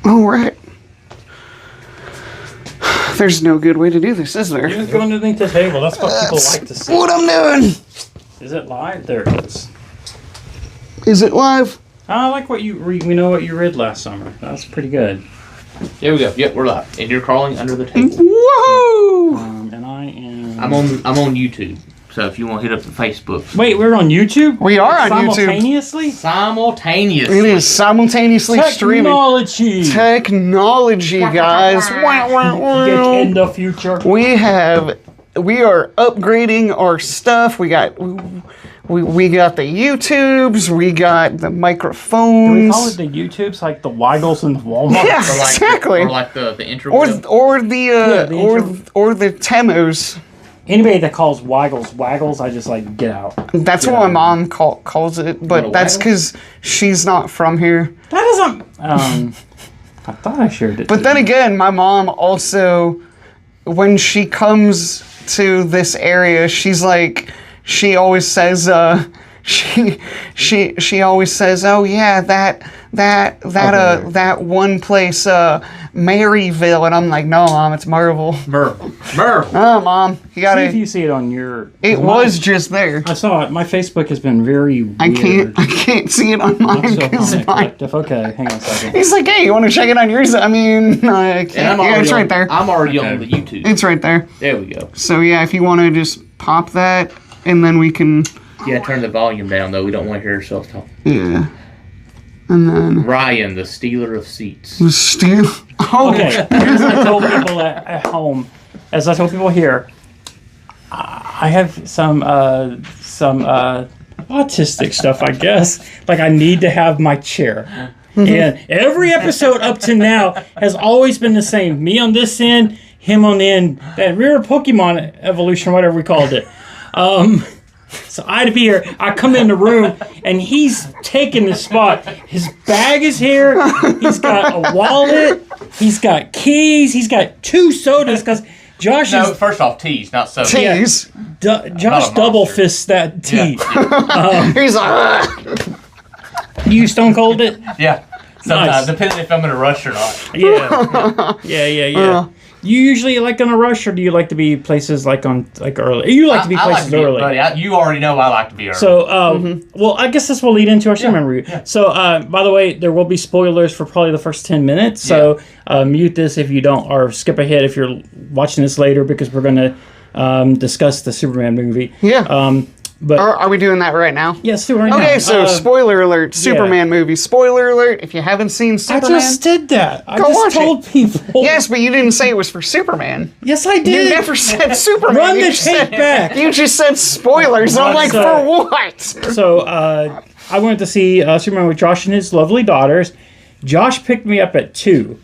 All right. There's no good way to do this, is there? You just go underneath the table. That's what people like to see. What I'm doing. Is it live? There it is. Is it live? I like what you read. We know what you read last summer. That's pretty good. There we go. Yep, we're live. And you're crawling under the table. Whoa! And I am. I'm on YouTube. So if you want to hit up the Facebook. Wait, we're on YouTube? We are on YouTube. Simultaneously? Simultaneously. It is simultaneously streaming. Technology, guys. In the future. We are upgrading our stuff. We got the YouTubes. We got the microphones. Do we call it the YouTubes, like the Weigels and the Walmart? Yeah, Or like, exactly. Or like the intro. Or the Temos. Anybody that calls Weigels Waggles, I just like get out. That's what my mom calls it, but that's because she's not from here. That doesn't. I thought I shared it. But then again, my mom also, when she comes to this area, she's like, she always says, she always says, oh yeah, that one place, Maryville, and I'm like, no, Mom, it's Merville. Merville. Oh, Mom, you gotta. See if you see it on your. It was just there. I saw it. My Facebook has been very weird. I can't see it on mine because mine. Okay, hang on a second. He's like, hey, you want to check it on yours? I mean, I can't. Yeah, it's right there. I'm already on the YouTube. It's right there. There we go. So yeah, if you want to just pop that, and then we can. Yeah, turn the volume down though. We don't want to hear ourselves talk. Yeah. And then Ryan, the stealer of seats. the steel. Oh. Okay, here's what I told people at home. As I told people here, I have some autistic stuff, I guess. Like I need to have my chair. And every episode up to now has always been the same. Me on this end, him on the end. That rare Pokemon evolution, whatever we called it. So I'd be here. I come in the room, and he's taking the spot. His bag is here. He's got a wallet. He's got keys. He's got 2 sodas because Josh No, is. first off, teas, not soda. Tease. Josh double fists that tea. He's like. You stone cold it? Yeah. Sometimes, Nice. depending if I'm in a rush or not. Yeah. You usually like on a rush, or do you like to be places like early? You like to be places early. Buddy, you already know I like to be early. So, well, I guess this will lead into our Superman review. Yeah. So, by the way, there will be spoilers for probably the first 10 minutes. So, mute this if you don't, or skip ahead if you're watching this later, because we're going to discuss the Superman movie. Yeah. But Are we doing that right now? yes, right now. Okay, so spoiler alert, Superman movie. Spoiler alert, if you haven't seen I Superman. just did that. I Go watch just told people. Yes, but you didn't say it was for Superman. Yes, I You did. never said Superman. Run you the just tape said, back. You just said spoilers. I'm like, So- for what? So, I went to see Superman with Josh and his lovely daughters. Josh picked me up at 2.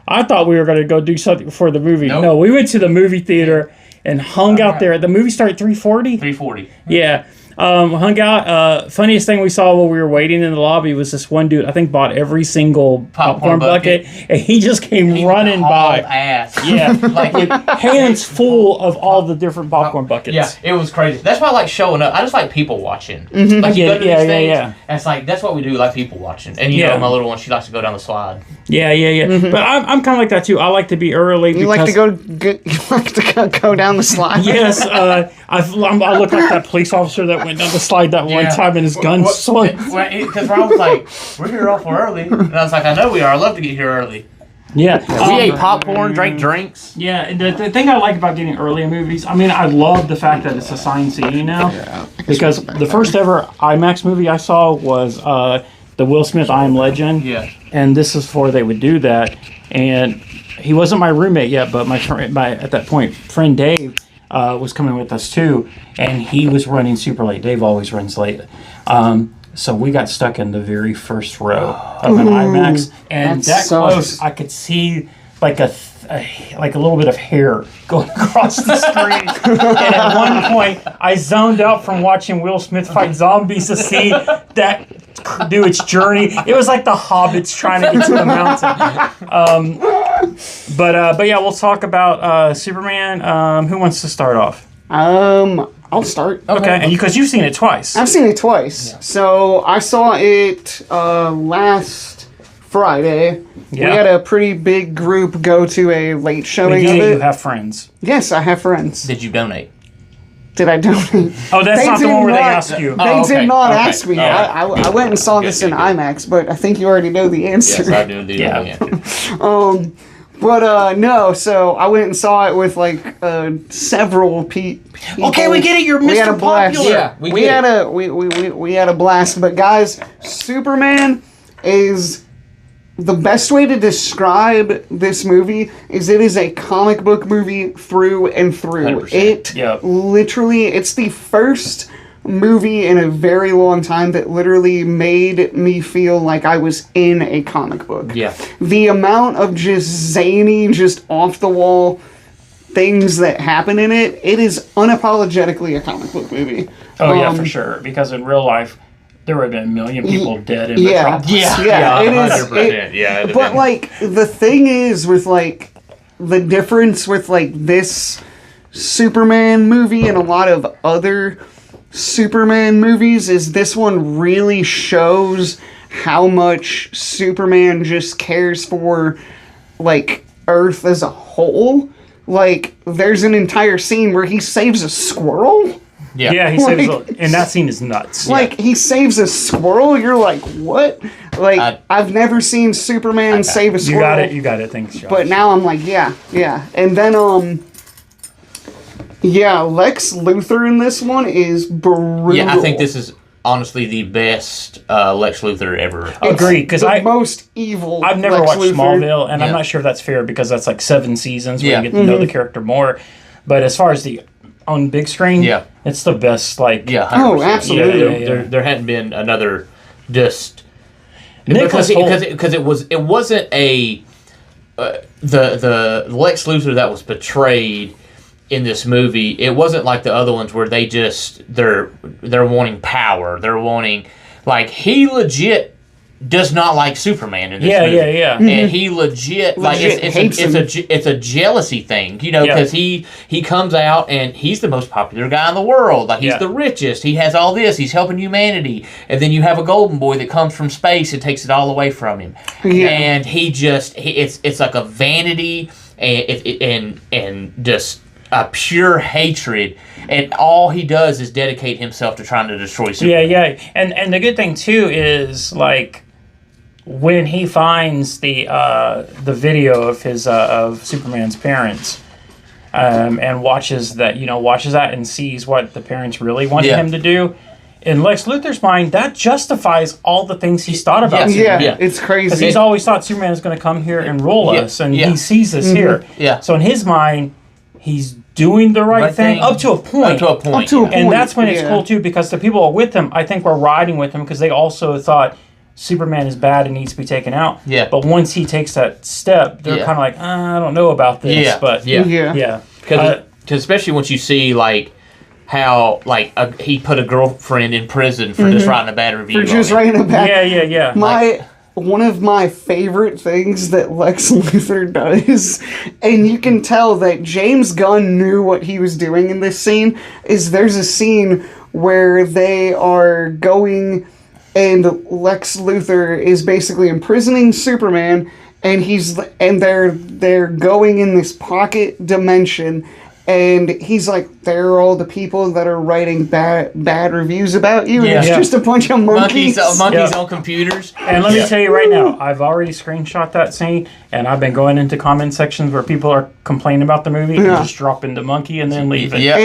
I thought we were going to go do something before the movie. Nope. No, we went to the movie theater and hung out there. The movie started at 3:40? 340. Yeah. Hung out. Funniest thing we saw while we were waiting in the lobby was this one dude, I think, bought every single popcorn bucket, and he just came running by. Ass. Yeah, like with hands full of all the different popcorn buckets. Yeah, it was crazy. That's why I like showing up. I just like people watching. Mm-hmm. Like you Yeah, go to these yeah, things, yeah. and it's like that's what we do, like people watching. And you Yeah. know, my little one, she likes to go down the slide. Yeah. But I'm kind of like that too. I like to be early. You like to go down the slide? Yes, I look like that police officer that went down the slide that one time and his gun swung. Because Rob was like, "We're here awful early," and I was like, "I know we are. I love to get here early." Yeah. We ate popcorn, drank drinks. Yeah, and the thing I like about getting early in movies, I mean, I love the fact that it's assigned seating now. Because the first ever IMAX movie I saw was the Will Smith I Am Legend. Yeah. And this is before they would do that. And he wasn't my roommate yet, but my at that point, friend Dave was coming with us too. And he was running super late. Dave always runs late. So we got stuck in the very first row of an IMAX, and that close, I could see like a little bit of hair going across the screen. And at one point, I zoned out from watching Will Smith fight zombies to see that do its journey. It was like the hobbits trying to get to the mountain. But yeah, we'll talk about Superman. Who wants to start off? I'll start. Okay, and because you've seen it twice. I've seen it twice. So I saw it last Friday. Yeah. We had a pretty big group go to a late showing of You it. have friends. Yes, I have friends. Did you donate? Did I donate? Oh, that's They not the did one where they not- ask you. They Oh, okay. did not Okay. ask me. All right. I went and saw Good, this in good, good. IMAX, but I think you already know the answer. Yes, I do. Yeah. Yeah. But no, so I went and saw it with like several people. Okay, we get it. You're We had a Mr. blast. Popular. Yeah, we we get had it. we had a blast. But guys, Superman is the best way to describe this movie is it is a comic book movie through and through. 100%. It Yep. literally, it's the first movie in a very long time that literally made me feel like I was in a comic book. Yeah. The amount of just zany, just off the wall things that happen in it, it is unapologetically a comic book movie. Oh yeah, for sure. Because in real life, there would have been a million people dead in Yeah. Metropolis. Yeah, it is. 100%. Yeah. it'd have But been- like the thing is with like the difference with like this Superman movie and a lot of other Superman movies is this one really shows how much Superman just cares for like Earth as a whole. Like there's an entire scene where he saves a squirrel. Yeah, he saves. Like- And that scene is nuts. Like he saves a squirrel, you're like, what? Like I've never seen Superman save a You squirrel. got it. You got it. Thanks, Josh. But now I'm like, yeah. And then Lex Luthor in this one is brutal. Yeah, I think this is honestly the best Lex Luthor ever. Agreed, because the most evil. I've never Lex watched Luthor. Smallville, and I'm Yeah. not sure if that's fair because that's like 7 seasons where Yeah. you get to know the character more. But as far as the on big screen, Yeah. it's the best. Like, Yeah, 100%. Oh, absolutely. Yeah. There hadn't been another just Nicholas Hoult- because it wasn't a the Lex Luthor that was portrayed in this movie. It wasn't like the other ones where they're wanting power. They're wanting like he legit does not like Superman in this movie. yeah. And he legit like hates him. it's a jealousy thing, you know, Yeah. because he comes out and he's the most popular guy in the world. Like he's Yeah. the richest. He has all this. He's helping humanity. And then you have a golden boy that comes from space and takes it all away from him. Yeah. And it's like a vanity and just a pure hatred. And all he does is dedicate himself to trying to destroy Superman. Yeah. And the good thing too is like when he finds the video of his of Superman's parents. And watches that and sees what the parents really wanted Yeah. him to do. In Lex Luthor's mind, that justifies all the things he's thought about. Yes. Yeah, Yeah. it's Because crazy. he's always thought Superman is going to come here and rule Yeah, us, and yeah. he sees us here. Yeah. So in his mind, he's doing the right thing up to a point. Up to a point. Up to a yeah. point. And that's when it's Yeah. cool too, because the people with him, I think, were riding with him because they also thought Superman is bad and needs to be taken out. Yeah. But once he takes that step, they're Yeah. kind of like, I don't know about this. Yeah. But Yeah. yeah. Because especially once you see like how like he put a girlfriend in prison for just writing a bad review. For just on him. writing a bad. Yeah. One of my favorite things that Lex Luthor does, and you can tell that James Gunn knew what he was doing in this scene, is there's a scene where they are going and Lex Luthor is basically imprisoning Superman and they're going in this pocket dimension. And he's like, there are all the people that are writing bad reviews about you. And Yeah. it's Yeah. just a bunch of monkeys. Monkeys Yeah. on computers. And let me tell you right now, I've already screenshot that scene, and I've been going into comment sections where people are complaining about the movie and Yeah. just dropping the monkey and then leave it. Yeah.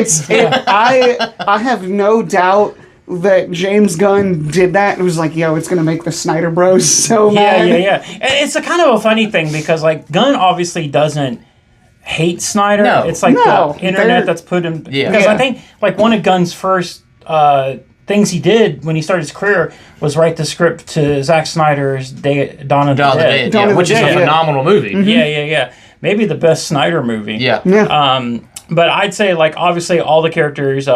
I have no doubt that James Gunn did that and was like, yo, it's gonna make the Snyder Bros so mad. Yeah. And it's a kind of a funny thing because like Gunn obviously doesn't hate Snyder. No. It's like No, the internet they're- that's put him. Yeah. Because Yeah. I think like one of Gunn's first things he did when he started his career was write the script to Zack Snyder's Dawn of the Dawn of the Dead. Dead, Dawn of yeah, the which is Dead, a yeah. phenomenal movie. Yeah. Maybe the best Snyder movie. Yeah. Yeah. But I'd say, like, obviously all the characters,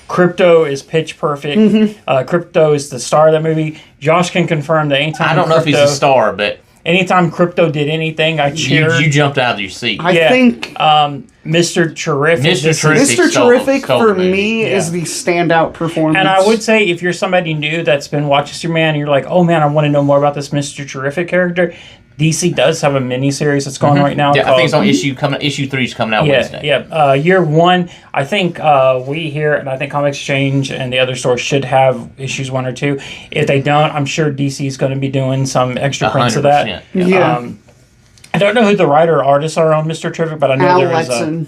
Crypto is pitch perfect. Mm-hmm. Crypto is the star of that movie. Josh can confirm that anytime I don't know if he's Crypto- a star, but anytime Crypto did anything, I cheered. You jumped out of your seat. I think Mr. Terrific. Mr. Terrific. Mr. Terrific stole for the movie. me is the standout performance. And I would say if you're somebody new that's been watching Superman and you're like, oh man, I want to know more about this Mr. Terrific character, DC does have a miniseries that's going right now. Yeah, I think it's on called, issue 3 is coming out Wednesday. Yeah. Year 1, I think we here, and I think Comic Exchange and the other stores should have issues 1 or 2. If they don't, I'm sure DC is going to be doing some extra prints of that. 100%, Yeah. I don't know who the writer or artists are on Mr. Terrific, but I know Al there is Letson.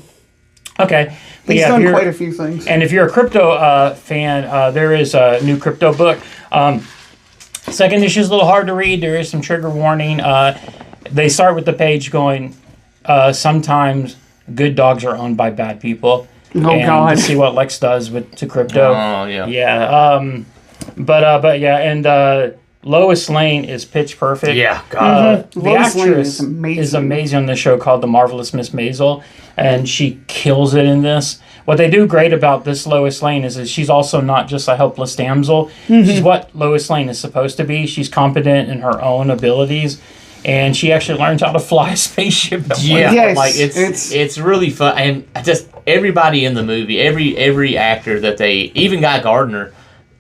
Okay. But He's yeah, done quite a few things. And if you're a crypto fan, there is a new crypto book. Second issue is a little hard to read. There is some trigger warning. They start with the page going, sometimes good dogs are owned by bad people. Oh, and God. To see what Lex does to crypto. Oh, yeah. Yeah. But yeah, and Lois Lane is pitch perfect. Yeah, God. The Lois Lane actress is amazing. on the show called The Marvelous Miss Maisel, and she kills it in this. What they do great about this Lois Lane is that she's also not just a helpless damsel. She's what Lois Lane is supposed to be. She's competent in her own abilities, and she actually learns how to fly a spaceship. Yeah, Yes, like it's really fun, and just everybody in the movie, every actor that they, even Guy Gardner.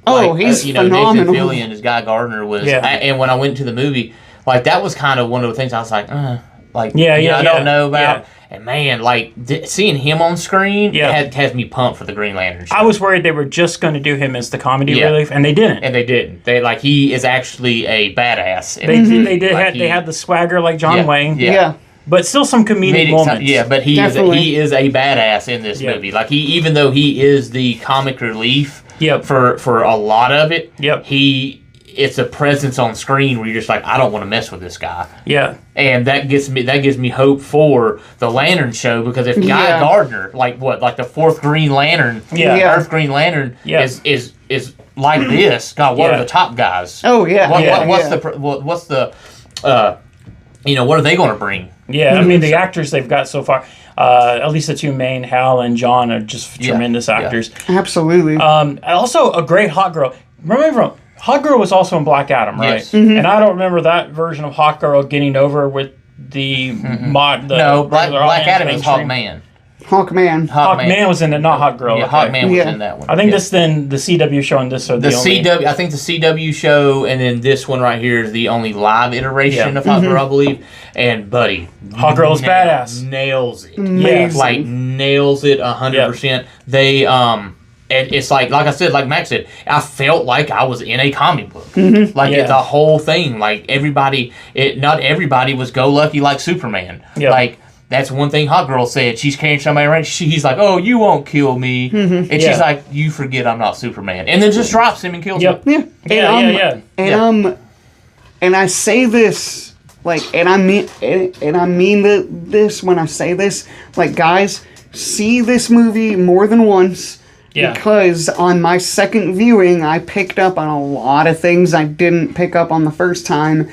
Oh, he's phenomenal. Nathan Fillion as Guy Gardner was, and when I went to the movie, like that was kind of one of the things I was like, I don't know about. Yeah. And man, like seeing him on screen, has me pumped for the Green Lantern show. I was worried they were just going to do him as the comedy relief, and they didn't. And they didn't. He is actually a badass. They had the swagger like John Wayne. Yeah. But still some comedic moments. Yeah, but he is a badass in this movie. Like even though he is the comic relief for a lot of it, it's a presence on screen where you're just like, I don't want to mess with this guy. Yeah. And that gives me hope for the Lantern show, because if Guy Gardner, like the fourth Green Lantern, Earth Green Lantern is like this, God, what are the top guys? Oh yeah. What's the what are they going to bring? Yeah, I mean, the actors they've got so far, at least the two main, Hal and John, are just tremendous actors. Absolutely. Also, a great Hot Girl. Remember, Hot Girl was also in Black Adam, right? Yes. And I don't remember that version of Hot Girl getting over with the mod. Black Adam is Hawkman. Hawkman. Hawkman was in it, not Hot Girl. Yeah, Hawkman was in that one. I think the CW show and this are the only... CW. I think the CW show and then this one right here is the only live iteration of Hot Girl, I believe. And buddy, Hot Girl is badass. Nails it. Amazing. Like nails it 100%. They and it's like I said, like Max said, I felt like I was in a comic book. The whole thing, like not everybody was go lucky like Superman. Like. That's one thing Hot Girl said. She's carrying somebody around. He's like, "Oh, you won't kill me," and she's like, "You forget I'm not Superman," and then just drops him and kills him. Yeah. And I say this and I mean this when I say this. Like, guys, see this movie more than once. Yeah. Because on my second viewing, I picked up on a lot of things I didn't pick up on the first time,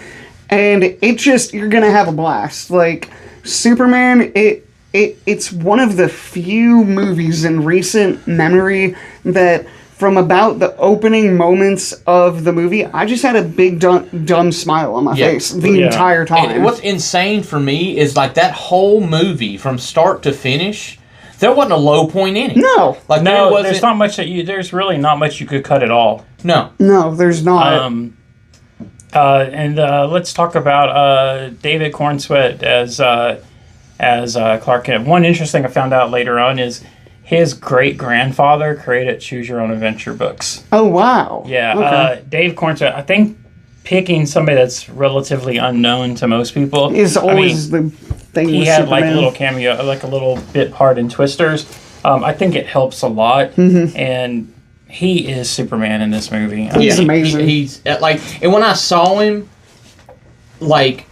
and you're gonna have a blast. Like. Superman, it's one of the few movies in recent memory that from about the opening moments of the movie, I just had a big dumb smile on my face the entire time. And what's insane for me is like that whole movie from start to finish, there wasn't a low point in it. No. There's not much there's really not much you could cut at all. No, there's not. And let's talk about David Cornsweet as Clark Kent. One interesting I found out later on is his great-grandfather created Choose Your Own Adventure books. Oh, wow. Yeah. Okay. Dave Cornsweet, I think picking somebody that's relatively unknown to most people is always the thing with He had Superman. like a little cameo, like a little bit part in Twisters. I think it helps a lot. And... he is Superman in this movie. He's amazing. He's like, and when I saw him, like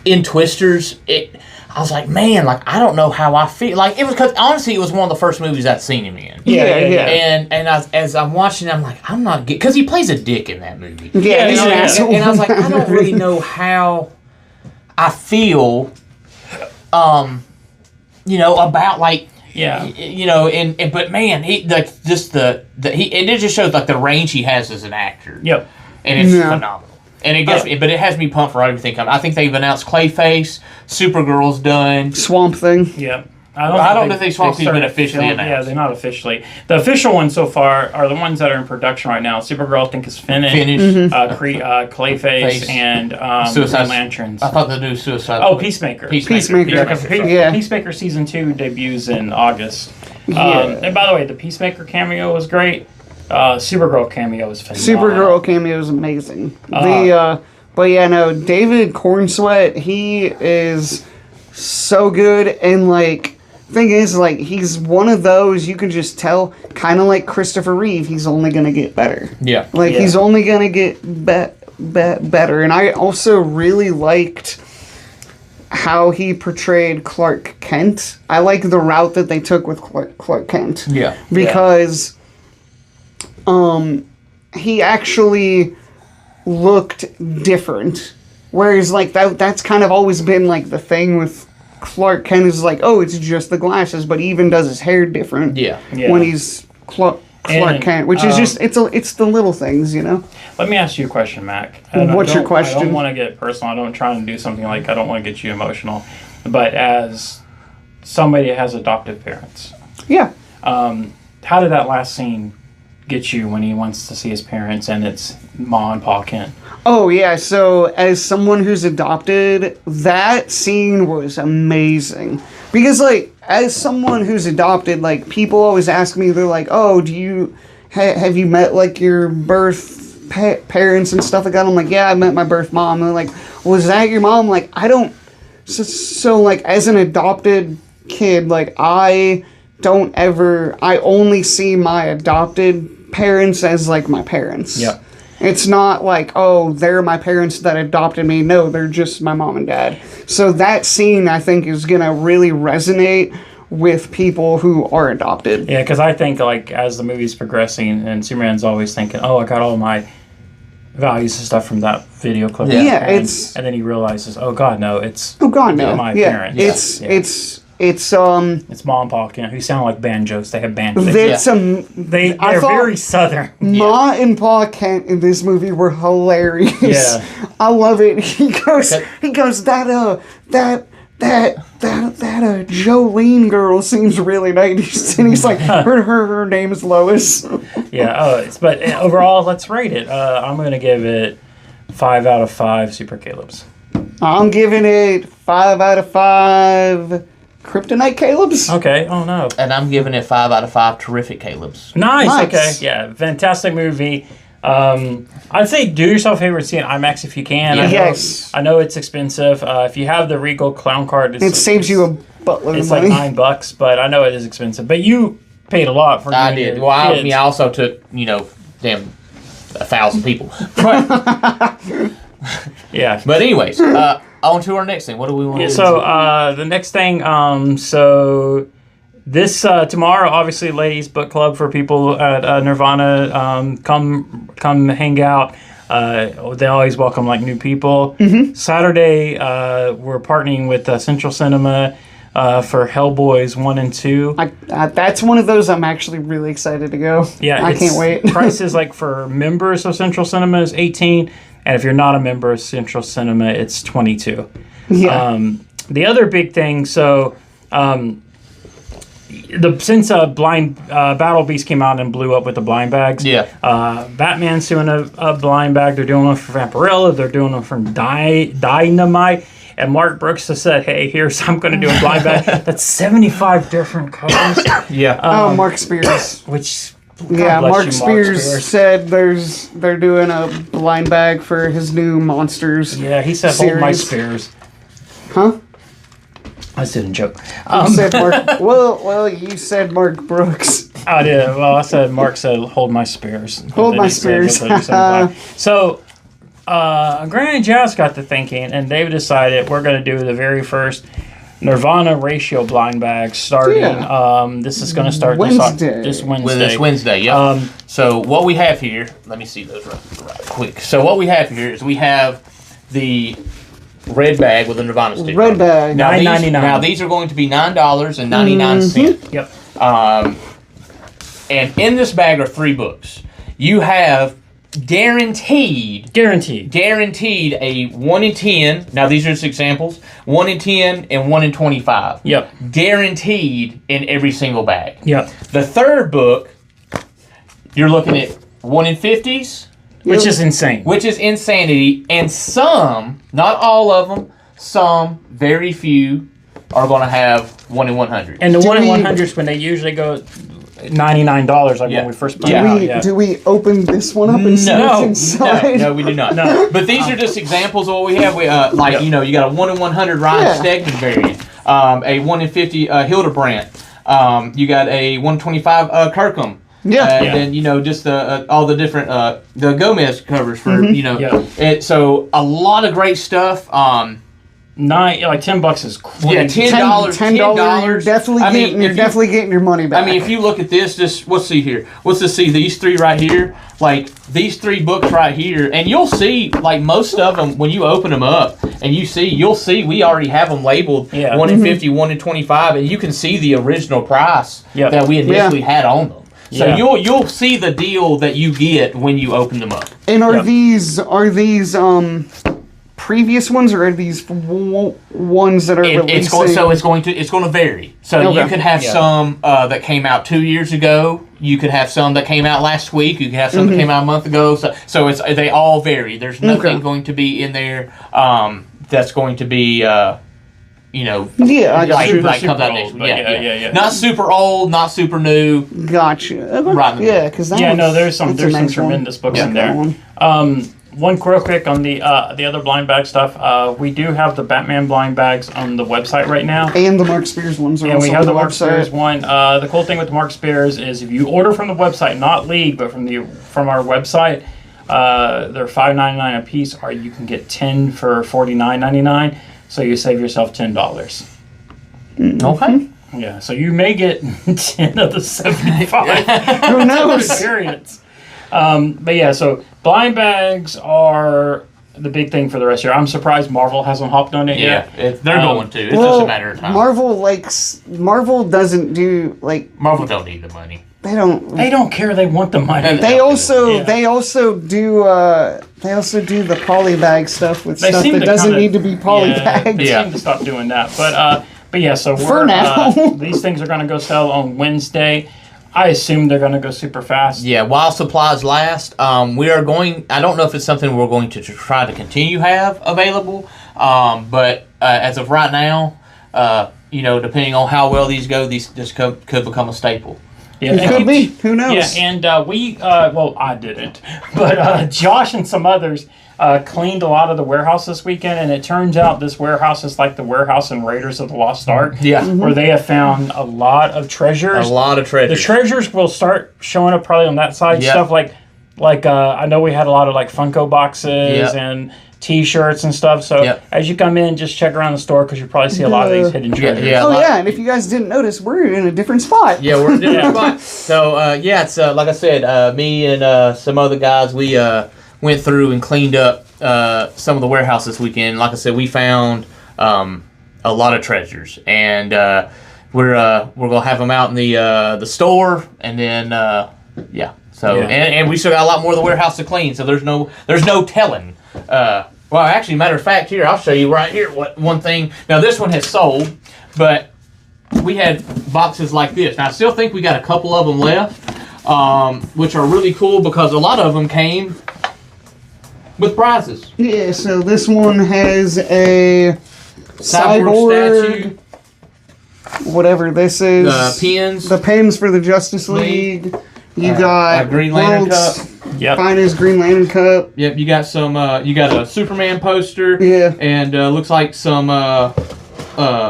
in Twisters, I was like, man, like I don't know how I feel. Like it was because honestly, it was one of the first movies I'd seen him in. Yeah. And as I'm watching, I'm like, I'm not because he plays a dick in that movie. Yeah, he's an asshole. And I was like, I don't really know how I feel, about like. Yeah, but man, he like just it just shows like the range he has as an actor. Yep, and it's phenomenal. And it gets me, but it has me pumped for everything coming. I think they've announced Clayface, Supergirl's done. Swamp Thing. Yeah. I don't think Swamp Thing's been started officially filming- announced. Yeah, they're not officially. The official ones so far are the ones that are in production right now. Supergirl, I think, is finished. Clayface Face. and Suicide Green Lanterns. I thought the new Suicide. Oh, Peacemaker. Peacemaker. Yeah, 'cause Yeah. Peacemaker season 2 debuts in August. Yeah. And by the way, the Peacemaker cameo was great. Supergirl cameo was phenomenal. Supergirl cameo is amazing. But yeah, no, David Cornsweet, he is so good, and like, thing is, like, he's one of those you can just tell, kind of like Christopher Reeve, he's only gonna get better. Yeah. Like, Yeah. he's only gonna get better. And I also really liked how he portrayed Clark Kent. I like the route that they took with Clark Kent. Yeah. Because he actually looked different. Whereas, like, that's kind of always been, like, the thing with Clark Kent is, like, oh, it's just the glasses, but he even does his hair different Yeah. when he's Clark And, Kent, which is just, it's the little things, you know? Let me ask you a question, Mac. What's your I question? don't want to get personal. I don't try to do something like I don't want to get you emotional. But as somebody that has adoptive parents, Yeah. how did that last scene get you when he wants to see his parents and it's Ma and Pa Kent? Oh, yeah, so as someone who's adopted, that scene was amazing. Because, like, as someone who's adopted, like, people always ask me, they're like, oh, do you, have you met, like, your birth parents and stuff like that? I'm like, yeah, I met my birth mom. And they're like, was that your mom? Like, I don't, so like, as an adopted kid, like, I only see my adopted parents as, like, my parents. Yeah. It's not like, oh, they're my parents that adopted me. No, they're just my mom and dad. So that scene, I think, is going to really resonate with people who are adopted. Yeah, because I think, like, as the movie's progressing and Superman's always thinking, oh, I got all my values and stuff from that video clip. Yeah, and, it's... And then he realizes, oh, God, no, it's Oh, God, no. my Yeah, parents. it's It's Ma and Pa Kent, who sound like banjos. They have banjos. They're They're thought- very southern. Ma and Pa Kent in this movie were hilarious. Yeah. I love it. He goes, that Jolene girl seems really nice. And he's like, her name is Lois. Yeah, but overall, let's rate it. I'm going to give it 5 out of 5 Super Caleb's. I'm giving it 5 out of 5 Kryptonite Caleb's. Okay, oh no. And I'm giving it 5 out of 5 terrific Caleb's. Nice, okay. Yeah, fantastic movie. I'd say do yourself a favor and see it in IMAX if you can. Yes. I know it's expensive. If you have the Regal Clown Card, It saves you a buttload It's of money. like $9, but I know it is expensive. But you paid a lot for I you and did. your Well, I kids. also took, damn, 1,000 people. But, Yeah. but anyways, on to our next thing. What do we want to do? So the next thing, so this tomorrow, obviously, ladies book club for people at Nirvana. Come hang out. They always welcome like new people. Mm-hmm. Saturday, we're partnering with Central Cinema for Hellboys 1 and 2. That's one of those I'm actually really excited to go. Yeah, I can't wait. Prices like for members of Central Cinema is $18, and if you're not a member of Central Cinema, it's $22. Yeah. The other big thing, so since Blind Battle Beast came out and blew up with the blind bags, Batman's doing a blind bag. They're doing one for Vampirella. They're doing one for Dynamite. And Mark Brooks has said, "Hey, I'm going to do a blind bag. That's 75 different colors." Yeah. Mark Spears. Which Yeah, bless Mark you, Spears said they're doing a blind bag for his new Monsters. Yeah, he said, "Hold my series. spears." Huh? I didn't joke. You said Mark. Well, you said Mark Brooks. I did. Well, I said Mark said, "Hold my spears." Hold Then my he said, spears. So, Granny Jazz got to thinking, and they've decided we're going to do the very first Nirvana ratio blind bag starting. Yeah. This is going to start Wednesday. this Wednesday. With this Wednesday, yep. So what we have here, let me see those right quick. So what we have here is we have the red bag with the Nirvana sticker. Red bag. Now $9.99. Now these are going to be $9.99. Yep. And in this bag are 3 books. You have guaranteed a 1 in 10. Now these are just examples. 1 in 10 and 1 in 25. Yep. Guaranteed in every single bag. Yep. The third book, you're looking at 1 in 50s, Which is insane. which is insanity, and some, not all of them, some, very few, are going to have 1 in 100. And the Do 1 in we- 100s, when they usually go $99, like Yeah. when we first put Yeah. it out. We, Yeah. Do we open this one up and see what's inside? No, we do not. No. But these are just examples of what we have. We, like, Yep. you know, you got a 1 in 100 Ryan Yeah. Stegman variant, a 1 in 50 Hildebrandt, you got a 125 Kirkham. Yeah. And Yeah. then, you know, just all the different, the Gomez covers for, you know. Yeah. So, a lot of great stuff. Like $10 is crazy. Yeah, $10. $10. You're definitely I mean, getting. You're if you- definitely getting your money back. I mean, if you look at this, just let's see here. Let's just see these three right here. Like these 3 books right here, and you'll see like most of them when you open them up, and you'll see we already have them labeled Yeah. 1 in 50, 1 in 25, and you can see the original price Yep. that we initially had on them. So Yeah. you'll see the deal that you get when you open them up. and are Yep. these previous ones, or are these ones that are It's releasing? it's going to vary. So you Okay. could have Yeah. some that came out 2 years ago. You could have some that came out last week. You could have some that came out a month ago. So they all vary. There's nothing Okay. going to be in there that's going to be you know Yeah, I got like, you. like super comes out old, next week. but yeah. Not super old, not super new. Gotcha. Right in the Yeah, because Yeah, no, there's some tremendous books in there. One real quick on the other blind bag stuff. We do have the Batman blind bags on the website right now. And the Mark Spears ones are And also we have on the the Mark Spears website. one. The cool thing with Mark Spears is if you order from the website, not League, but from our website, they're $5.99 a piece, or you can get 10 for $49.99. So you save yourself $10. Okay. Yeah, so you may get 10 of the 75 Who knows? experience. But yeah, so blind bags are the big thing for the rest of the year. I'm surprised Marvel hasn't hopped on it Yeah, yet. they're going to. It's just a matter of time. Marvel doesn't do like Marvel don't need the money. they don't. They don't care. They want the money. And They also Yeah. they also do the polybag stuff with They stuff seem that to doesn't kinda- need to be Yeah, polybagged. they Yeah. seem to stop doing that. But yeah, so For now. these things are going to go sell on Wednesday. I assume they're going to go super fast. Yeah, while supplies last, we are going. I don't know if it's something we're going to try to continue have available, but as of right now, you know, depending on how well these go, this could become a staple. Yeah, It could be. Who knows? Yeah, and well, I didn't, but Josh and some others cleaned a lot of the warehouse this weekend, and it turns out this warehouse is like the warehouse in Raiders of the Lost Ark, Yeah. where they have found a lot of treasures. A lot of The treasures. treasures will start showing up probably on that side. Yep. Stuff like I know we had a lot of like Funko boxes Yep. and T-shirts and stuff. So Yep. as you come in, just check around the store because you probably see a lot of these hidden treasures. yeah. Oh lot- yeah, and if you guys didn't notice, we're in a different spot. Yeah, we're in a different spot. So yeah, it's like I said, me and some other guys, we went through and cleaned up some of the warehouse this weekend. Like I said, we found a lot of treasures, and we're gonna have them out in the store, and then yeah. So Yeah. and we still got a lot more of the warehouse to clean. So there's no telling. Well, actually, matter of fact, here I'll show you right here what one thing. Now this one has sold, but we had boxes like this. Now I still think we got a couple of them left, which are really cool because a lot of them came with prizes. Yeah, so this one has a cyborg, whatever this is. Pins. The pins for the Justice League. You got Green Lantern World's Yep. Finest Green Lantern Cup. Yep, you got some. You got a Superman poster. Yeah. And looks like some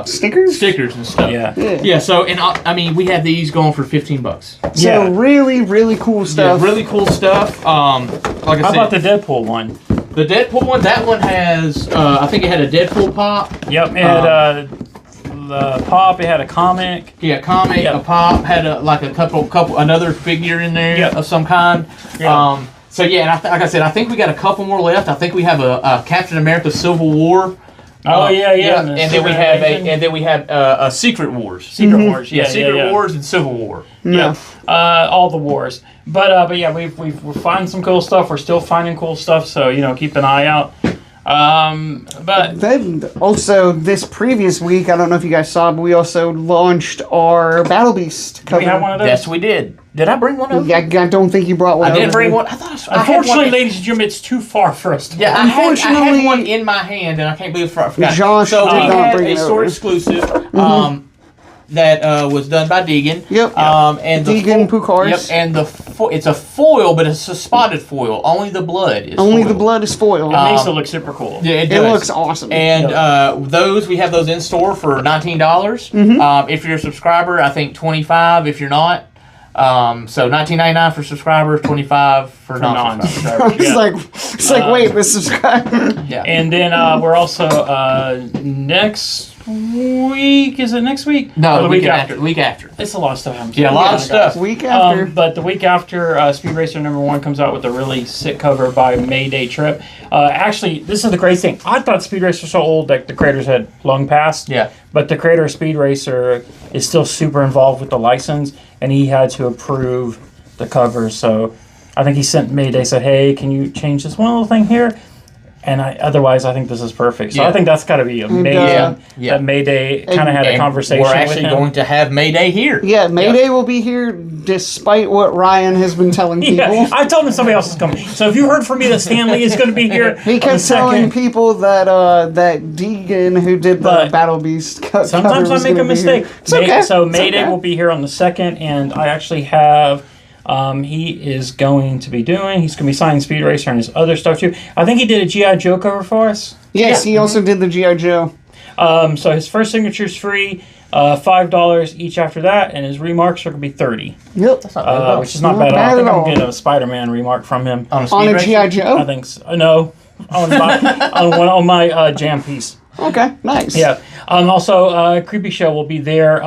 Stickers? stickers and stuff. Yeah. Yeah. Yeah. So and I mean we had these going for $15. So Yeah. really, really cool stuff. Yeah, really cool stuff. Like I How said, about the Deadpool one? the Deadpool one? That one has. I think it had a Deadpool pop. Yep, it had the pop. It had a comic. Yeah, comic, Yep. a pop, had a couple, another figure in there Yep. of some kind. Yeah. So yeah, and like I said, I think we got a couple more left. I think we have a Captain America Civil War. Oh yeah. And then we have a Secret Wars. Secret Wars. Yeah, Secret Wars and Civil War. No. All the wars. But yeah, we're finding some cool stuff. We're still finding cool stuff, so keep an eye out. But Then also this previous week, I don't know if you guys saw, but we also launched our Battle Beast cover. we have one of those. Yes, we did. Did I bring one over? I don't think you brought one. I didn't over. bring one. I thought I had Unfortunately, one. ladies and gentlemen, it's too far for us to. Yeah, I had Unfortunately- one in my hand, and I can't believe I forgot. Josh so did we not had bring a it store over. exclusive that was done by Deegan. Yep. And the Deegan Pucars. Yep, and it's a foil, but it's a spotted foil. Only the blood is Only foil. the blood is foil. It makes it look super cool. Yeah, it it does. looks awesome. And we have those in store for $19. If you're a subscriber, I think $25 if you're not. So $19.99 for subscribers, $25 for non-subscribers. it's like wait, the subscriber. Yeah. And then we're also next week. Is it next week? No, Or the week after. Week after. It's a lot of stuff happens. Yeah, a lot of stuff. Week after. But the week after, Speed Racer #1 comes out with a really sick cover by Mayday Trip. Actually, this is the great thing. I thought Speed Racer was so old that the creators had long passed. Yeah. But the creator of Speed Racer is still super involved with the license, and he had to approve the cover. So I think he sent Mayday, said, "Hey, can you change this one little thing here?" And otherwise, I think this is perfect. So Yeah. I think that's got to be amazing Yeah. that Mayday kind of had a And conversation we're with actually him. going to have Mayday here. Yeah, Mayday will be here despite what Ryan has been telling people. Yeah, I told him somebody else is coming. So if you heard from me that Stanley is going to be here, He on the kept telling second- people that that Deegan, who did the But Battle Beast cover, Sometimes I was make gonna a be here. mistake. It's okay. So It's Mayday okay. will be here on the 2nd, and I actually have. He is going to be he's going to be signing Speed Racer and his other stuff too. I think he did a G.I. Joe cover for us. Yes, he also did the G.I. Joe. So his first signature is free, $5 each after that, and his remarks are going to be $30, Yep. That's not bad at all. which is not Not bad at all. I bad think at I'm all. getting a Spider-Man remark from him. On a, On Speed a Racer? G.I. I Joe? think so. No, on my jam piece. Okay, nice. Yeah. Also, Creepy Show will be there.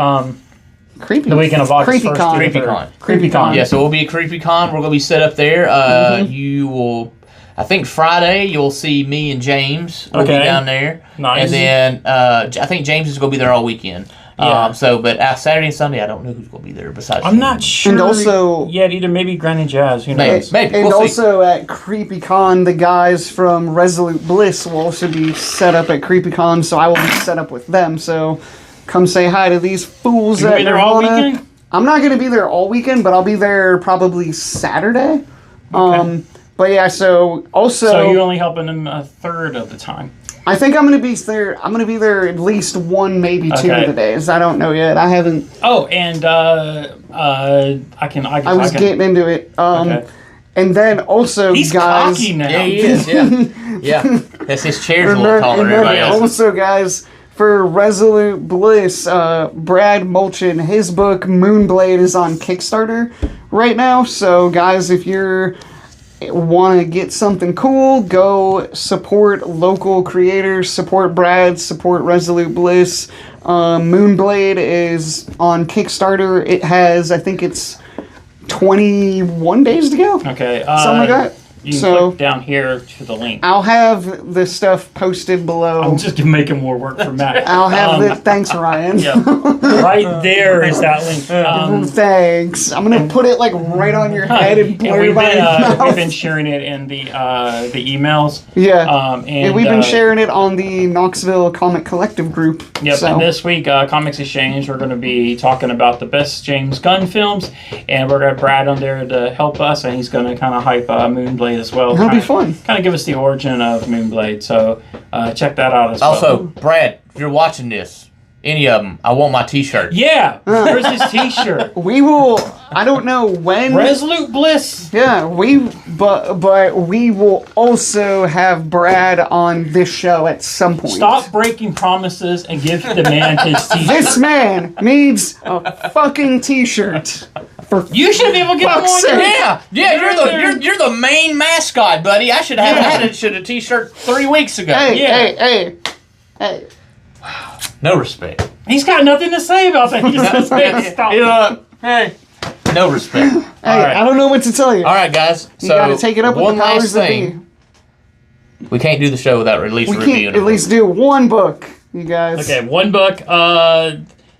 Creepy. The weekend of August 1st. CreepyCon. through CreepyCon. 3rd. CreepyCon. Yeah, so we'll be at CreepyCon. We're going to be set up there. You will, I think Friday, you'll see me and James. We'll be Okay. down there. Nice. And then I think James is going to be there all weekend. Yeah. But Saturday and Sunday, I don't know who's going to be there besides I'm him. not sure. And also- yet either maybe Granny Jazz. Who Maybe. knows? Maybe. And We'll see. also at CreepyCon, the guys from Resolute Bliss will also be set up at CreepyCon, so I will be set up with them. So come say hi to these fools You at gonna be there all Nirvana. weekend? I'm not going to be there all weekend, but I'll be there probably Saturday. But yeah, so also So you're only helping them a third of the time. I think I'm going to be there. I'm going to be there at least one, maybe two Okay. of the days. I don't know yet. I haven't. Oh, and I can. I was getting into it. Okay. And then also, He's guys. cocky now. Yeah, he is. Yeah. Yeah. That's his chair's a And little then, taller and than everybody then else. also, guys, for Resolute Bliss, Brad Mulchin, his book Moonblade is on Kickstarter right now. So, guys, if you're want to get something cool, go support local creators, support Brad, support Resolute Bliss. Moonblade is on Kickstarter. It has, I think it's 21 days to go. Okay. Something like that. You can So- click down here to the link. I'll have the stuff posted below. I'm just making more work for Matt. I'll have the. Thanks, Ryan. Yeah. Right there is that link. Thanks. I'm gonna put it like right on your head and And blur we've by your been mouth. sharing it in the emails. Yeah. And and we've been sharing it on the Knoxville Comic Collective group. Yep, So and this week, Comics Exchange, we're going to be talking about the best James Gunn films, and we're going to have Brad on there to help us, and he's going to kind of hype Moonblade as well. That'll be fun. Kind of give us the origin of Moonblade, so check that out as well. Also, Brad, if you're watching this, any of them, I want my T-shirt. Yeah, where's his T-shirt? we will. I don't know when. Resolute Bliss. Yeah, but we will also have Brad on this show at some point. Stop breaking promises and give the man his T-shirt. This man needs a fucking T-shirt. You should be able to get him Fuck's on sake. your Yeah, you're the main mascot, buddy. I should have had a T-shirt 3 weeks ago. Hey. No respect. He's got nothing to say about that. He just says, stop. You know, hey, no respect. Hey, right. I don't know what to tell you. All right, guys. You So gotta take it up with one the powers last that thing. be. We can't do the show without at least We reviewing can't at least do one book, you guys. Okay, one book.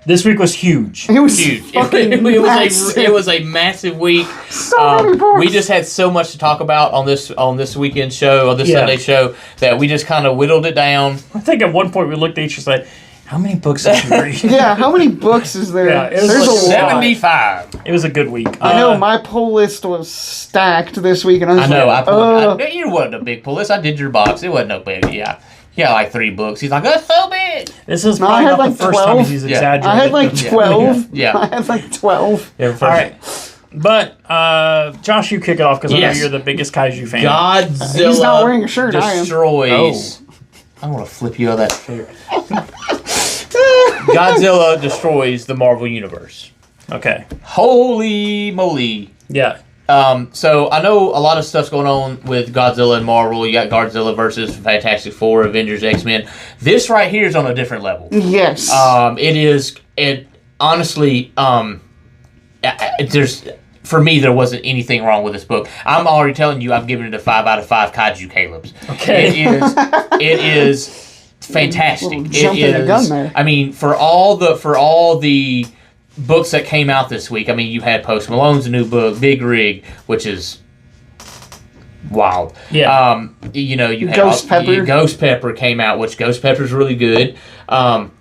This week was huge. It was huge. fucking massive. It was a massive week. So many books. We just had so much to talk about on this weekend show, or this Yeah. Sunday show, that we just kind of whittled it down. I think at one point we looked at each other and said, how many books did you read? Yeah, how many books is there? Yeah, it was There's like a lot. 75. It was a good week. I know my pull list was stacked this week, and I was I know. like, You wasn't a big pull list. I did your box. It wasn't no big. Yeah. Yeah, like 3 books. He's like, that's so big. This is No, I probably had not like the first 12. time he's Yeah. exaggerated. I had like Yeah. 12. Yeah. I had like 12. Yeah, All right. But, Josh, you kick it off because I Yes. know you're the biggest Kaiju fan. Godzilla He's not wearing a shirt, I am. destroys. I'm going to flip you out of that chair. Godzilla destroys the Marvel Universe. Okay. Holy moly. Yeah. So I know a lot of stuff's going on with Godzilla and Marvel. You got Godzilla versus Fantastic Four, Avengers, X-Men. This right here is on a different level. Yes. It is. It honestly. There's. For me, there wasn't anything wrong with this book. I'm already telling you, I'm giving it a 5 out of 5 Kaiju Caleb's. Okay. It is fantastic. Little jump in the gun there. I mean, for all the books that came out this week, I mean, you had Post Malone's new book, Big Rig, which is wild. Yeah. You know, you had Ghost Pepper. Ghost Pepper came out, which Ghost Pepper's really good.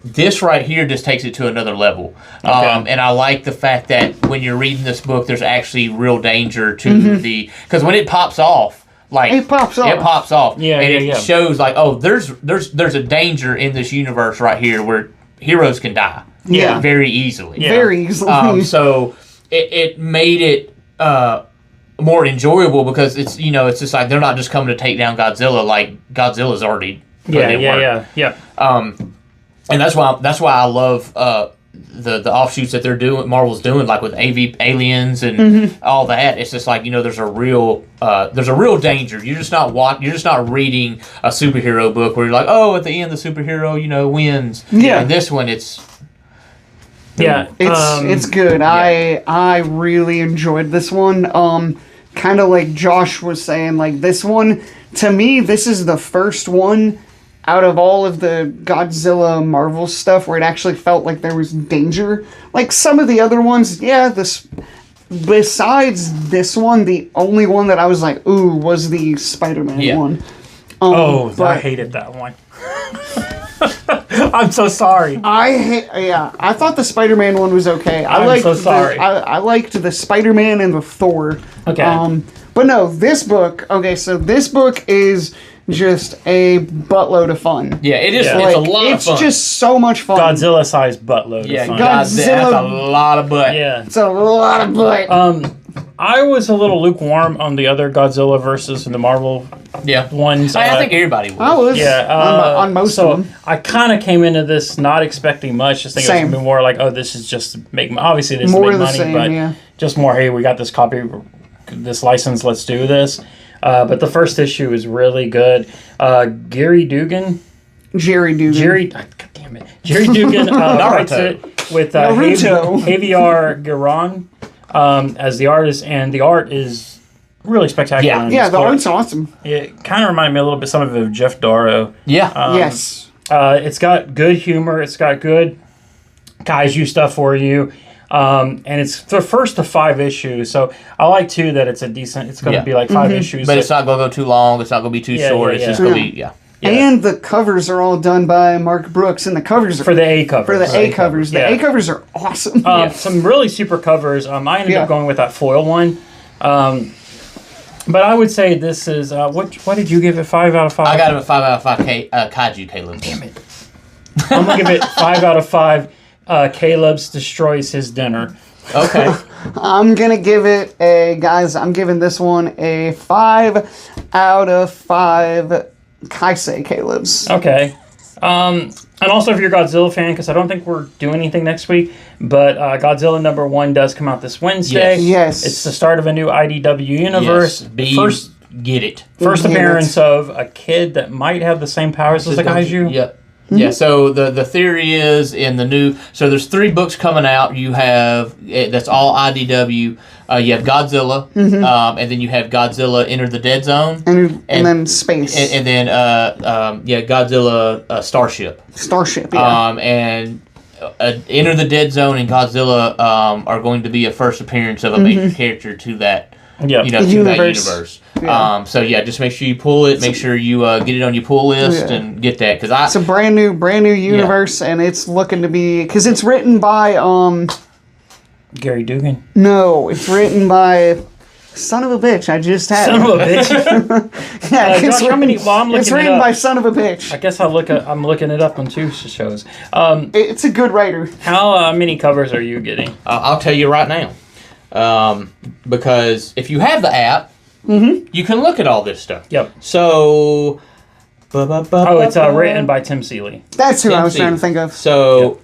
This right here just takes it to another level. And I like the fact that when you're reading this book, there's actually real danger to because when it pops off, like It pops off. It pops off. Yeah, and yeah, it shows like, oh, there's a danger in this universe right here where heroes can die. Yeah. Very easily. Yeah. Very easily. So it made it more enjoyable because it's just like they're not just coming to take down Godzilla, like Godzilla's already put in work. Yeah. And that's why I love the offshoots that they're doing, Marvel's doing, like with aliens and all that. It's just like, there's a real danger. You're just not reading a superhero book where you're like, oh, at the end the superhero wins. Yeah. And this one it's It's good. I really enjoyed this one. Kind of like Josh was saying, like this one, to me, this is the first one out of all of the Godzilla Marvel stuff where it actually felt like there was danger. Like some of the other ones, besides this one, the only one that I was like, ooh, was the Spider-Man one. I hated that one. I'm so sorry. I thought the Spider-Man one was okay. I'm so sorry. I liked the Spider-Man and the Thor. Okay. But no, this book. Okay, so this book is just a buttload of fun. Yeah, it is. Yeah. It's a lot of fun. It's just so much fun. Godzilla-sized buttload yeah, of fun. that's a lot of butt. Yeah. It's a lot of butt. I was a little lukewarm on the other Godzilla versus the Marvel Yeah. ones. I think everybody was. I was on most so of them. I kind of came into this not expecting much. Just thinking it was Same. gonna be more like, oh, this is just to make. Obviously, this More is to of make the money, same, but yeah. just more. Hey, we got this copy, this license. Let's do this. But the first issue is really good. Gary Dugan. Jerry Dugan. God damn it. Jerry Dugan writes it with Naruto. Javier Garon as the artist, and the art is really spectacular. Yeah. in Yeah, this the book. art's awesome. It kind of reminded me a little bit of Jeff Darrow. Yeah. Yes. It's got good humor. It's got good kaiju stuff for you. And it's the first of 5 issues. So I like, too, that it's a decent... It's going to be like 5 issues. But it's not going to go too long. It's not going to be too short. yeah, It's just yeah. going to be, Yeah. And the covers are all done by Mark Brooks, and the covers are For the A covers. for the A covers. The Yeah. A covers are awesome. Some really super covers. I ended Yeah. up going with that foil one. But I would say this is... what did you give it? 5 out of 5? I got him a 5 out of 5 Kaiju Caleb. Damn it. I'm going to give it 5 out of 5. Caleb's destroys his dinner. Okay. I'm gonna give it I'm giving this one a 5 out of 5 Kaisei Caleb's. Okay. And also, if you're a Godzilla fan, because I don't think we're doing anything next week, but Godzilla #1 does come out this Wednesday. Yes. It's the start of a new IDW universe. Yes. Get it. First Get it. appearance of a kid that might have the same powers as the kaiju. Yep. Yeah, so the theory is in the new... So there's 3 books coming out. You have... That's all IDW. You have Godzilla, and then you have Godzilla Enter the Dead Zone. And then Space. And then, Godzilla Starship. Starship, yeah. And Enter the Dead Zone and Godzilla are going to be a first appearance of a major character to that. Yeah. You know, to Universe. that universe. Yeah. So yeah, just make sure you pull it. Make sure you get it on your pull list and get that because It's a brand new universe, and it's looking to be because it's written by Gary Dugan. no, it's written by son of a bitch. I just had Son of a bitch. yeah, Josh, how many? Well, I'm it's looking it written up. by son of a bitch. I guess I'm looking it up on two shows. It's a good writer. How many covers are you getting? I'll tell you right now. Because if you have the app, you can look at all this stuff. Yep. So, Oh, it's written by Tim Seeley. That's who I was Tim trying to Seeley. think of. So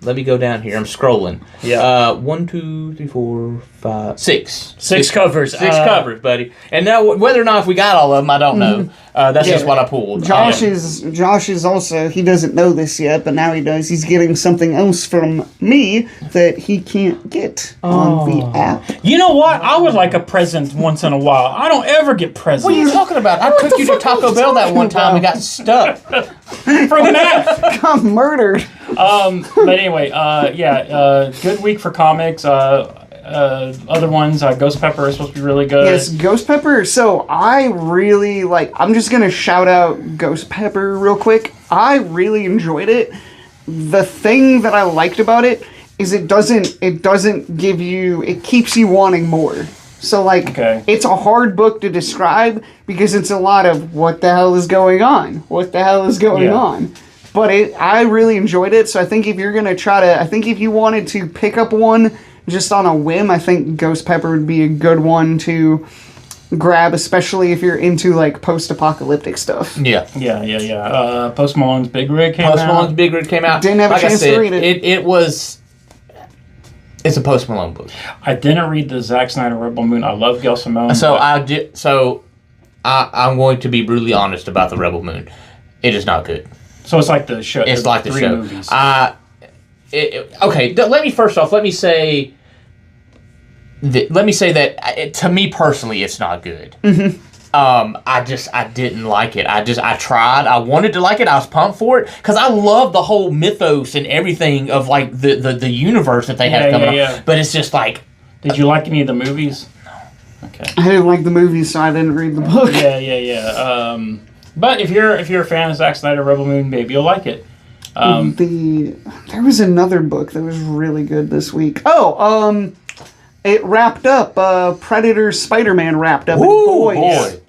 let me go down here. I'm scrolling. Yeah. 1, 2, 3, 4, 5, 6. Six covers. Six covers, buddy. And now whether or not if we got all of them, I don't know. That's just what I pulled. Josh is also, he doesn't know this yet, but now he does. He's getting something else from me that he can't get on the app. You know what? I would like a present once in a while. I don't ever get presents. What are you talking about? I took you to Taco Bell that one time and got stuck. from Matt? Got murdered. But anyway, good week for comics. Other ones, Ghost Pepper is supposed to be really good. Yes, Ghost Pepper. So I really I'm just going to shout out Ghost Pepper real quick. I really enjoyed it. The thing that I liked about it is it doesn't give you, it keeps you wanting more. So It's a hard book to describe because it's a lot of what the hell is going on? What the hell is going on? But I really enjoyed it. So I think if you're going to I think if you wanted to pick up one just on a whim, I think Ghost Pepper would be a good one to grab, especially if you're into post-apocalyptic stuff. Yeah. Post Malone's Big Rig came out. Post Malone's Big Rig came out. Didn't have a chance to read it. It's a Post Malone book. I didn't read the Zack Snyder Rebel Moon. I love Gail Simone. So I'm going to be brutally honest about the Rebel Moon. It is not good. So it's like the show. It's like the three show. Movies. Okay. Let me say that to me personally, it's not good. Mm-hmm. I didn't like it. I tried. I wanted to like it. I was pumped for it because I love the whole mythos and everything of the universe that they have coming up. But it's just Did you like any of the movies? No. Okay. I didn't like the movie, so I didn't read the book. Yeah. But if you're a fan of Zack Snyder Rebel Moon, maybe you'll like it. There was another book that was really good this week. It wrapped up. Predator Spider-Man wrapped up. Ooh, and boy.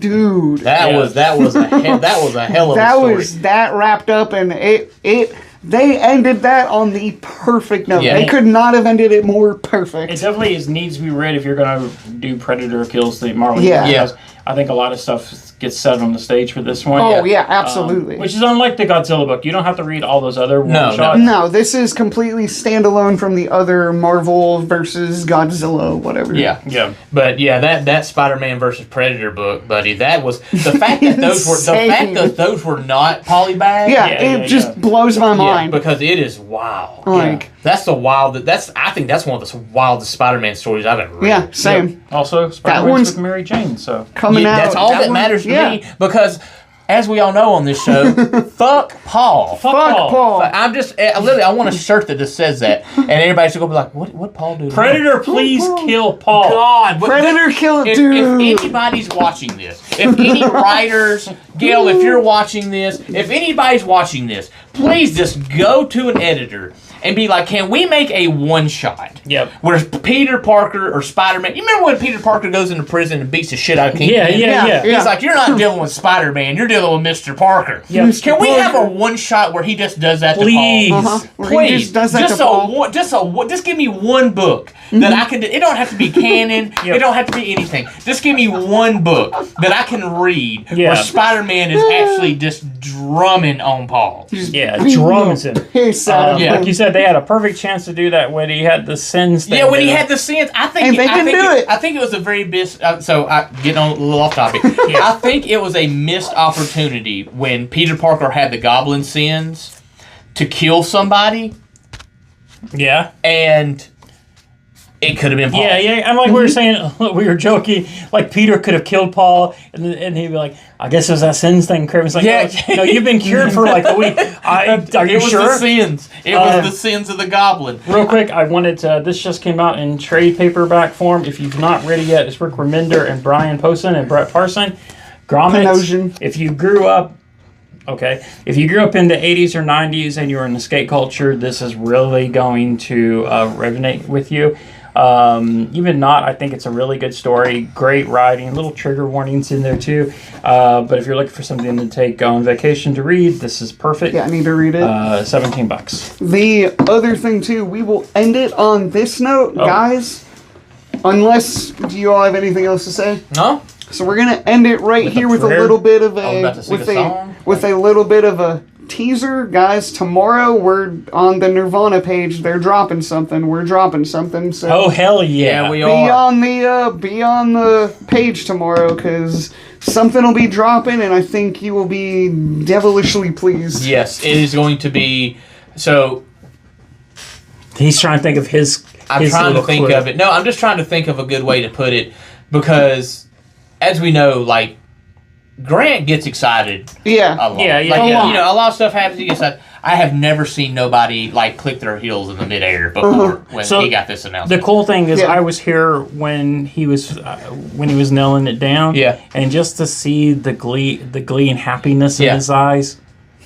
Dude, That was a hell of a story. That wrapped up, and they ended that on the perfect note. Yeah. They could not have ended it more perfect. It definitely needs to be read if you're going to do Predator Kills the Marvel Yeah. Universe. I think a lot of stuff gets set on the stage for this one. Oh yeah, absolutely. Which is unlike the Godzilla book. You don't have to read all those other No. No, this is completely standalone from the other Marvel versus Godzilla, whatever. Yeah. But yeah, that Spider-Man versus Predator book, buddy, that was the fact that those were not polybagged. Yeah, it just blows my mind. Because it is wild. Like I think that's one of the wildest Spider-Man stories I've ever read. Yeah, same. Also, Spider-Man's with Mary Jane, so Coming out. That's all that matters to me because, as we all know on this show, fuck Paul. Fuck Paul. I'm just literally. I want a shirt that just says that, and everybody's gonna be like, "What Paul do?" Predator, please kill Paul. God, Predator kill if dude. anybody's watching this, if any writers, Gail, if you're watching this, if anybody's watching this, please just go to an editor and be like, can we make a one-shot? Yep. Where Peter Parker or Spider-Man... You remember when Peter Parker goes into prison and beats the shit out of King? Yeah. He's like, you're not dealing with Spider-Man, you're dealing with Mr. Parker. Yep. Can we have a one-shot where he just does that Please. to Paul? Where Please. he just does that to Paul. Just give me one book that I can... It don't have to be canon. It don't have to be anything. Just give me one book that I can read where Spider-Man is actually just drumming on Paul. Drumming him. Like you said, they had a perfect chance to do that when he had the sins thing. Yeah, when he had the sins, I think do it. I think it was a very missed. Getting on a little off topic. I think it was a missed opportunity when Peter Parker had the Goblin sins to kill somebody. Yeah, and it could have been Paul. Yeah, yeah. And like we were saying, we were joking. Like Peter could have killed Paul, and he'd be like, "I guess it was that sins thing." Kraven's like, Yeah. "No, you've been cured for like a week. Are you It was sure?" the sins. It was the sins of the goblin. Real quick, I wanted to. This just came out in trade paperback form. If you've not read it yet, it's Rick Remender and Brian Posehn and Brett Parson. Grommets. Panosian. If you grew up in the 80s or 90s and you were in the skate culture, this is really going to resonate with you. Even not, I think it's a really good story. Great writing, little trigger warnings in there too. But if you're looking for something to take on vacation to read, this is perfect. Yeah, I need to read it. $17. The other thing too, we will end it on this note, guys. Unless, do you all have anything else to say? No? So we're gonna end it right With a here with a prayer? little bit of I was about to sing a song. with a little bit of a teaser, guys. Tomorrow we're on the Nirvana page. They're dropping something. We're dropping something. So Oh, hell yeah. Yeah, we be are. on the page tomorrow, because something will be dropping, and I think you will be devilishly pleased. Yes, it is going to be. So He's trying to think of his. I'm trying to think of it. No, I'm just trying to think of a good way to put it, because as we know, like, Grant gets excited Yeah. a lot. Yeah, yeah, Like, a lot. you know, a lot of stuff happens. He gets excited. I have never seen nobody like click their heels in the midair before when So, he got this announcement. The cool thing is, Yeah. I was here when he was nailing it down. Yeah. And just to see the glee and happiness Yeah. in his eyes.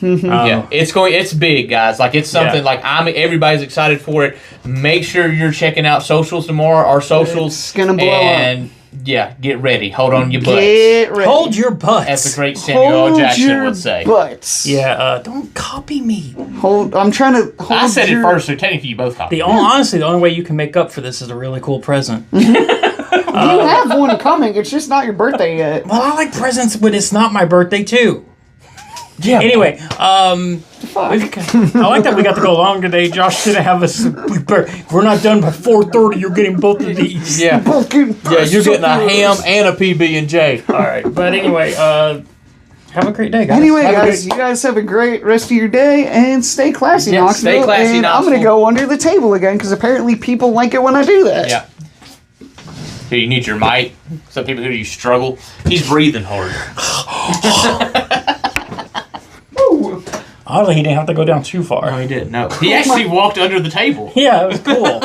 Yeah, it's big, guys. Like, it's something Yeah. like everybody's excited for it. Make sure you're checking out socials tomorrow. Our socials. It's gonna blow and yeah, get ready. Hold on your butts. Get ready. Hold your butts. As the great Samuel L. Jackson would say. butts. Yeah. Don't copy me. Hold. I'm trying to hold. I said it your- first, so technically you both copied. Honestly, the only way you can make up for this is a really cool present. You have one coming. It's just not your birthday yet. Well, I like presents when it's not my birthday too. Yeah. Anyway, Fuck. I like that we got to go long today. Josh didn't have us. We're not done by 4:30. You're getting both of these. Yeah. Fucking Yeah, you're getting a ham and a PB&J. All right, but anyway, have a great day, guys. Anyway, Have a guys, you guys have a great rest of your day and stay classy, Yeah, Knoxville. stay classy, and I'm Knoxville. gonna go under the table again because apparently people like it when I do that. Yeah. Here, you need your mic. Some people hear you struggle. He's breathing hard. Ooh. Oddly, he didn't have to go down too far. No, he didn't. No. He actually walked under the table. Yeah, it was cool.